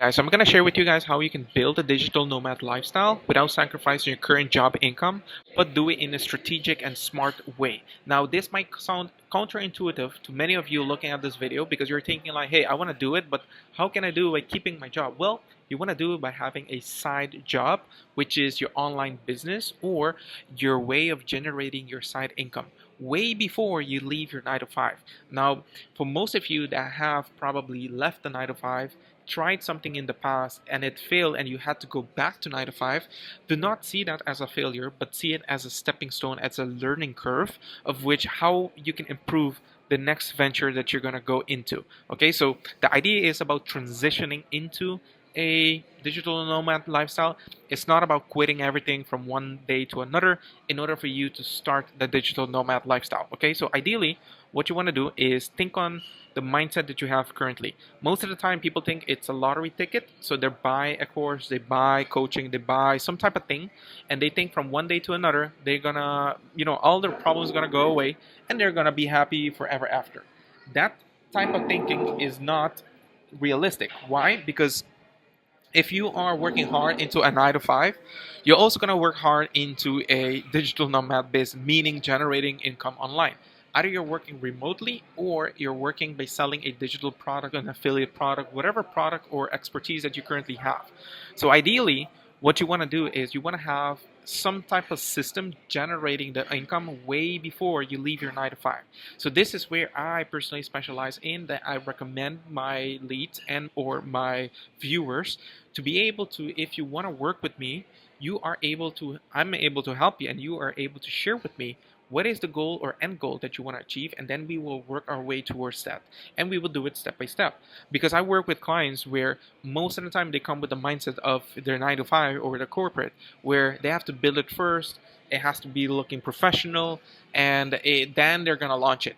Guys, I'm going to share with you guys how you can build a digital nomad lifestyle without sacrificing your current job income, but do it in a strategic and smart way. Now, this might sound counterintuitive to many of you looking at this video because you're thinking like, hey, I want to do it, but how can I do it by keeping my job? Well, you want to do it by having a side job, which is your online business or your way of generating your side income way before you leave your 9 to 5. Now, for most of you that have probably left the 9 to 5, tried something in the past and it failed and you had to go back to 9 to 5, do not see that as a failure, but see it as a stepping stone, as a learning curve of which how you can improve the next venture that you're going to go into. Okay, so the idea is about transitioning into a digital nomad lifestyle. It's not about quitting everything from one day to another in order for you to start the digital nomad lifestyle. Okay, so ideally what you want to do is think on the mindset that you have currently. Most of the time people think it's a lottery ticket, so they buy a course, they buy coaching, they buy some type of thing, and they think from one day to another they're gonna, all their problems are gonna go away and they're gonna be happy forever after. That type of thinking is not realistic. Why? Because if you are working hard into a 9 to 5, you're also going to work hard into a digital nomad business, meaning generating income online. Either you're working remotely or you're working by selling a digital product, an affiliate product, whatever product or expertise that you currently have. So ideally, what you want to do is you want to have some type of system generating the income way before you leave your 9 to 5. So this is where I personally specialize in, that I recommend my leads and or my viewers to be able to, if you want to work with me, I'm able to help you and you are able to share with me what is the goal or end goal that you want to achieve, and then we will work our way towards that, and we will do it step by step. Because I work with clients where most of the time they come with the mindset of their 9 to 5 or the corporate, where they have to build it first, it has to be looking professional, and then they're gonna launch it.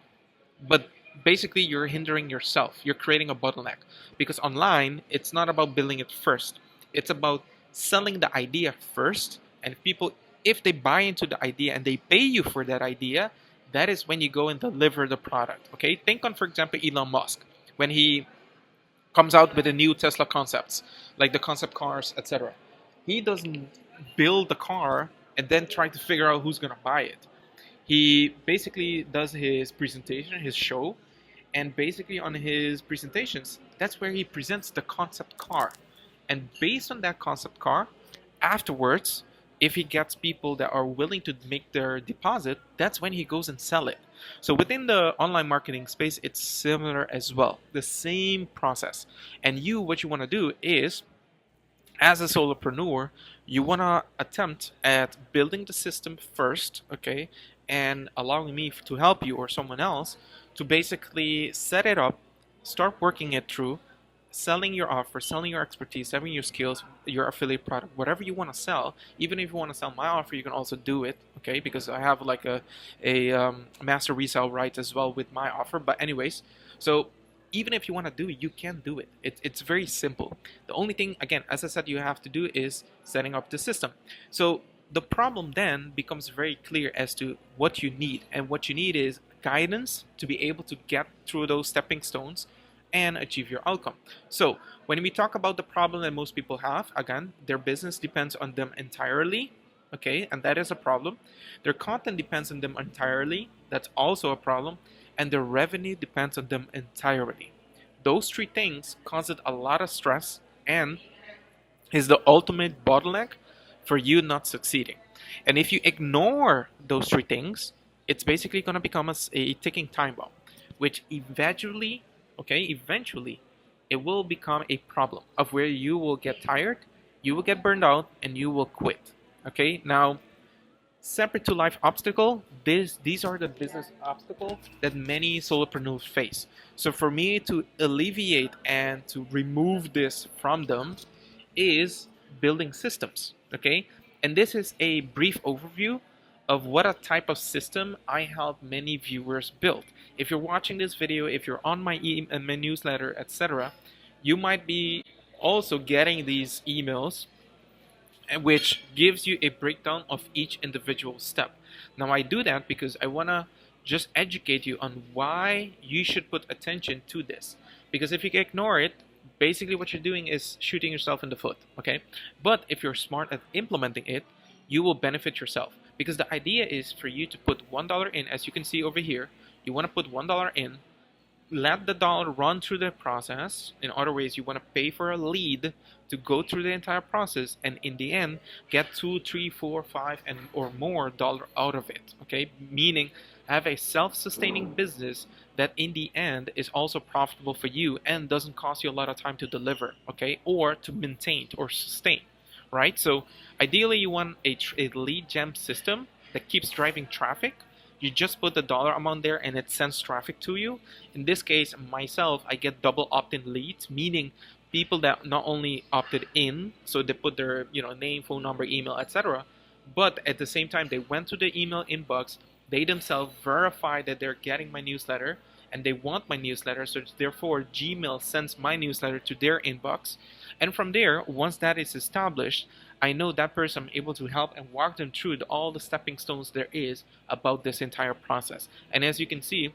But basically you're hindering yourself, you're creating a bottleneck, because online it's not about building it first, it's about selling the idea first. And people, if they buy into the idea and they pay you for that idea, that is when you go and deliver the product. Okay, think on, for example, Elon Musk, when he comes out with the new Tesla concepts, like the concept cars, etc. He doesn't build the car and then try to figure out who's going to buy it. He basically does his presentation, his show, and basically on his presentations, that's where he presents the concept car. And based on that concept car, afterwards, if he gets people that are willing to make their deposit, that's when he goes and sell it. So within the online marketing space, it's similar as well, the same process. And what you want to do is, as a solopreneur, you want to attempt at building the system first, okay, and allowing me to help you or someone else to basically set it up, start working it through, selling your offer, selling your expertise, selling your skills, your affiliate product, whatever you want to sell. Even if you want to sell my offer, you can also do it, okay, because I have like a master resale right as well with my offer. But anyways, so even if you want to do it, you can do it. It's very simple. The only thing, again, as I said, you have to do is setting up the system. So the problem then becomes very clear as to what you need. And what you need is guidance to be able to get through those stepping stones and achieve your outcome. So when we talk about the problem that most people have, again, their business depends on them entirely. Okay, and that is a problem. Their content depends on them entirely. That's also a problem. And their revenue depends on them entirely. Those three things cause it a lot of stress and is the ultimate bottleneck for you not succeeding. And if you ignore those three things, it's basically going to become a ticking time bomb, which eventually, it will become a problem of where you will get tired, you will get burned out, and you will quit. Okay, now, separate to life obstacle, these are the business obstacles that many solopreneurs face. So for me to alleviate and to remove this from them is building systems. Okay, and this is a brief overview of what a type of system I help many viewers build. If you're watching this video, if you're on my my newsletter, etc., you might be also getting these emails which gives you a breakdown of each individual step. Now I do that because I want to just educate you on why you should put attention to this. Because if you ignore it, basically what you're doing is shooting yourself in the foot, okay? But if you're smart at implementing it, you will benefit yourself, because the idea is for you to put $1 in. As you can see over here, you want to put $1 in, let the dollar run through the process. In other ways, you want to pay for a lead to go through the entire process, and in the end get 2, 3, 4, 5 and or more dollar out of it, okay? Meaning have a self-sustaining business that in the end is also profitable for you and doesn't cost you a lot of time to deliver, okay, or to maintain or sustain, right? So ideally you want a lead gem system that keeps driving traffic. You just put the dollar amount there and it sends traffic to you. In this case, myself, I get double opt-in leads, meaning people that not only opted in, so they put their name, phone number, email, etc., but at the same time they went to the email inbox, they themselves verify that they're getting my newsletter and they want my newsletter, so therefore Gmail sends my newsletter to their inbox. And from there, once that is established, I know that person, I'm able to help and walk them through all the stepping stones there is about this entire process. And as you can see,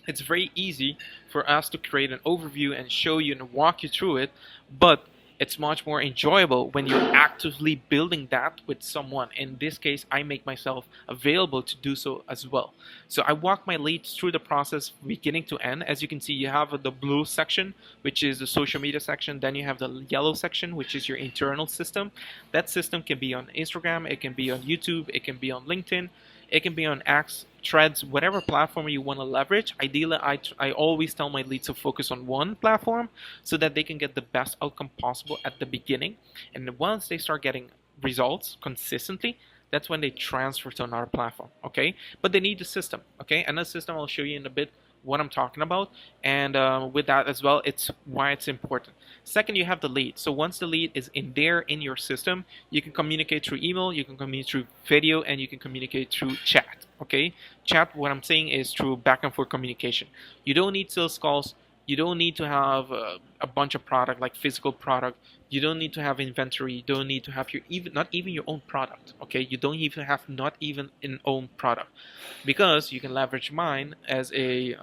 it's very easy for us to create an overview and show you and walk you through it, but it's much more enjoyable when you're actively building that with someone. In this case, I make myself available to do so as well. So I walk my leads through the process beginning to end. As you can see, you have the blue section, which is the social media section. Then you have the yellow section, which is your internal system. That system can be on Instagram, it can be on YouTube, it can be on LinkedIn, it can be on X, Threads, whatever platform you want to leverage. Ideally, I always tell my leads to focus on one platform so that they can get the best outcome possible at the beginning. And once they start getting results consistently, that's when they transfer to another platform, okay? But they need the system, okay? And the system I'll show you in a bit what I'm talking about, and with that as well, it's why it's important. Second, you have the lead. So once the lead is in your system, you can communicate through email, you can communicate through video, and you can communicate through chat, okay? Chat, what I'm saying is through back and forth communication. You don't need sales calls. You don't need to have a bunch of product, like physical product. You don't need to have inventory. You don't need to have not even your own product, okay? You don't even have not even an own product, because you can leverage mine as a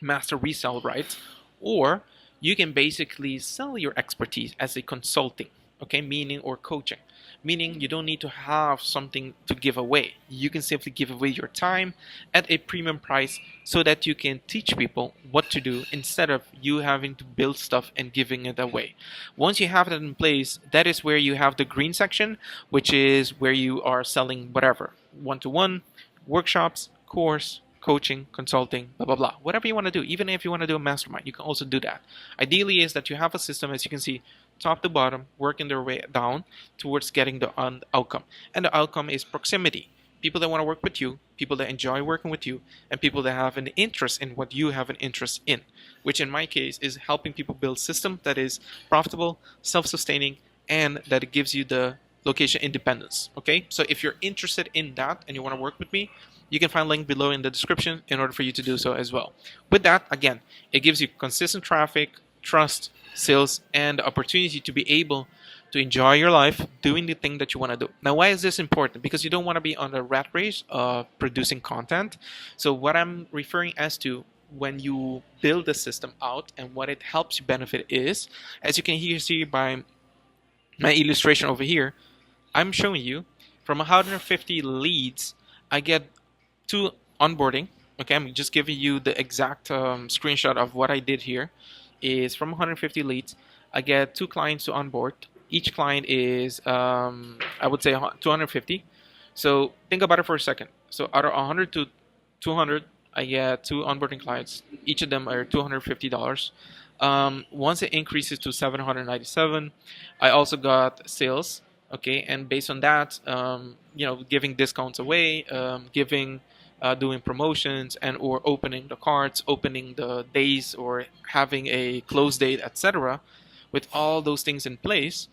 master resell, right? Or you can basically sell your expertise as a consulting, okay? Meaning, or coaching. Meaning you don't need to have something to give away. You can simply give away your time at a premium price so that you can teach people what to do instead of you having to build stuff and giving it away. Once you have that in place, that is where you have the green section, which is where you are selling whatever. One-to-one, workshops, course, coaching, consulting, blah, blah, blah. Whatever you want to do. Even if you want to do a mastermind, you can also do that. Ideally is that you have a system, as you can see, top to bottom, working their way down towards getting the outcome. And the outcome is proximity. People that want to work with you, people that enjoy working with you, and people that have an interest in what you have an interest in, which in my case is helping people build a system that is profitable, self-sustaining, and that it gives you the location independence, okay? So if you're interested in that and you want to work with me, you can find a link below in the description in order for you to do so as well. With that, again, it gives you consistent traffic, trust, sales, and the opportunity to be able to enjoy your life doing the thing that you want to do. Now, why is this important? Because you don't want to be on the rat race of producing content. So what I'm referring as to when you build the system out and what it helps you benefit is, as you can see by my illustration over here, I'm showing you from 150 leads, I get 2 onboarding. Okay, I'm just giving you the exact screenshot of what I did here. Is from 150 leads, I get 2 clients to onboard. Each client is, I would say, 250. So think about it for a second. So out of 100 to 200, I get 2 onboarding clients. Each of them are $250. Once it increases to 797, I also got sales. Okay, and based on that, giving discounts away, doing promotions and or opening the cards, opening the days, or having a close date, etc. With all those things in place,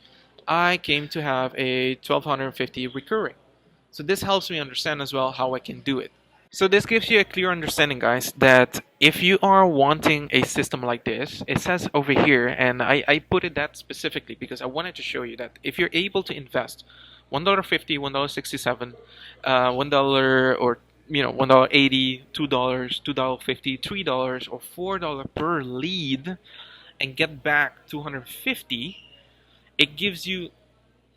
I came to have a 1250 recurring. So this helps me understand as well how I can do it. So this gives you a clear understanding, guys, that if you are wanting a system like this, it says over here, and I put it that specifically because I wanted to show you that if you're able to invest $1.50, $1.67, $1 or $1.80, $2, $2.50, $3, or $4 per lead, and get back 250, it gives you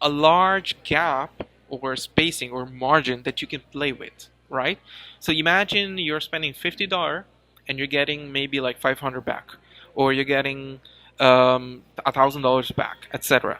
a large gap or spacing or margin that you can play with, right? So imagine you're spending $50 and you're getting maybe like 500 back, or you're getting $1,000 back, etc.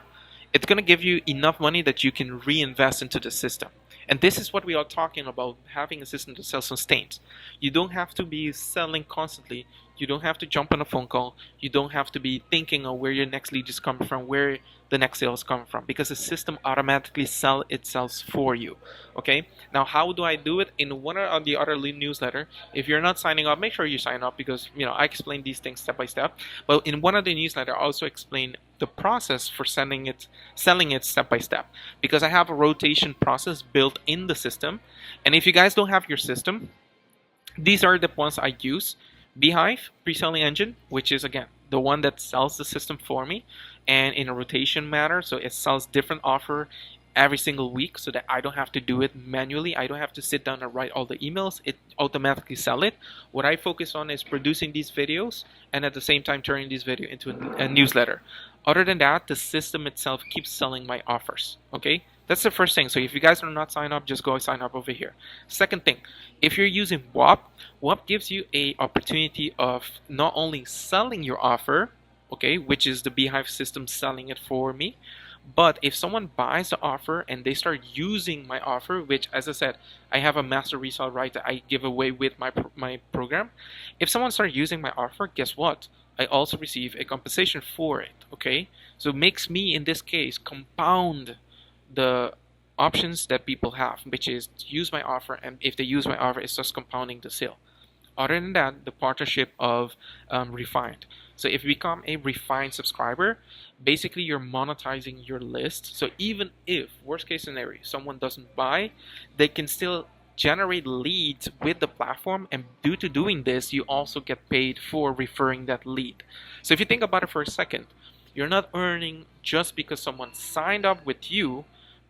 It's going to give you enough money that you can reinvest into the system. And this is what we are talking about, having a system that self-sustains. You don't have to be selling constantly. You don't have to jump on a phone call. You don't have to be thinking of where your next lead is coming from, where the next sale is coming from, because the system automatically sells itself for you. Okay? Now, how do I do it? In one of the other lead newsletter, if you're not signing up, make sure you sign up, because I explain these things step by step. But in one of the newsletter, I also explain the process for selling it step by step, because I have a rotation process built in the system. And if you guys don't have your system, these are the ones I use. Beehiiv pre-selling engine, which is again the one that sells the system for me, and in a rotation manner, so it sells different offer every single week, so that I don't have to do it manually. I don't have to sit down and write all the emails. It automatically sell it. What I focus on is producing these videos, and at the same time turning these videos into a newsletter. Other than that, the system itself keeps selling my offers. Okay, that's the first thing. So if you guys are not signed up, just go sign up over here. Second thing, if you're using WAP gives you a opportunity of not only selling your offer, okay, which is the Beehiiv system selling it for me, but if someone buys the offer and they start using my offer, which, as I said, I have a master resale right that I give away with my program. If someone starts using my offer, guess what? I also receive a compensation for it. Okay, so it makes me, in this case, compound the options that people have, which is to use my offer, and if they use my offer, it's just compounding the sale. Other than that, the partnership of Refined. So if you become a Refined subscriber, basically you're monetizing your list. So even if, worst case scenario, someone doesn't buy, they can still generate leads with the platform, and due to doing this, you also get paid for referring that lead. So if you think about it for a second, you're not earning just because someone signed up with you,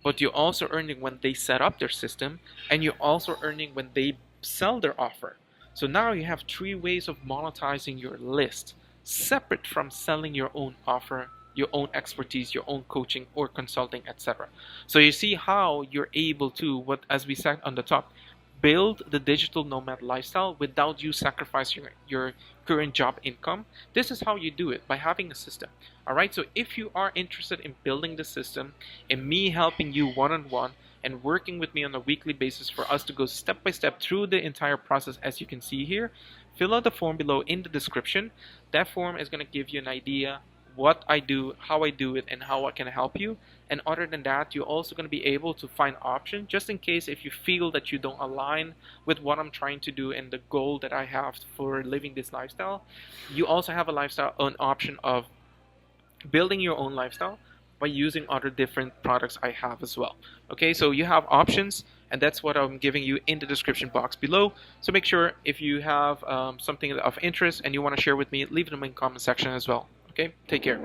but you're also earning when they set up their system, and you're also earning when they sell their offer. So now you have 3 ways of monetizing your list, separate from selling your own offer, your own expertise, your own coaching or consulting, etc. So you see how you're able to, as we said on the top, build the digital nomad lifestyle without you sacrificing your current job income. This is how you do it, by having a system. Alright, so if you are interested in building the system and me helping you one-on-one and working with me on a weekly basis for us to go step by step through the entire process, as you can see here, fill out the form below in the description. That form is going to give you an idea what I do, how I do it, and how I can help you. And other than that, you're also going to be able to find options just in case if you feel that you don't align with what I'm trying to do and the goal that I have for living this lifestyle. You also have an option of building your own lifestyle by using other different products I have as well. Okay, so you have options, and that's what I'm giving you in the description box below. So make sure if you have something of interest and you want to share with me, leave it in the comment section as well. Okay, take care.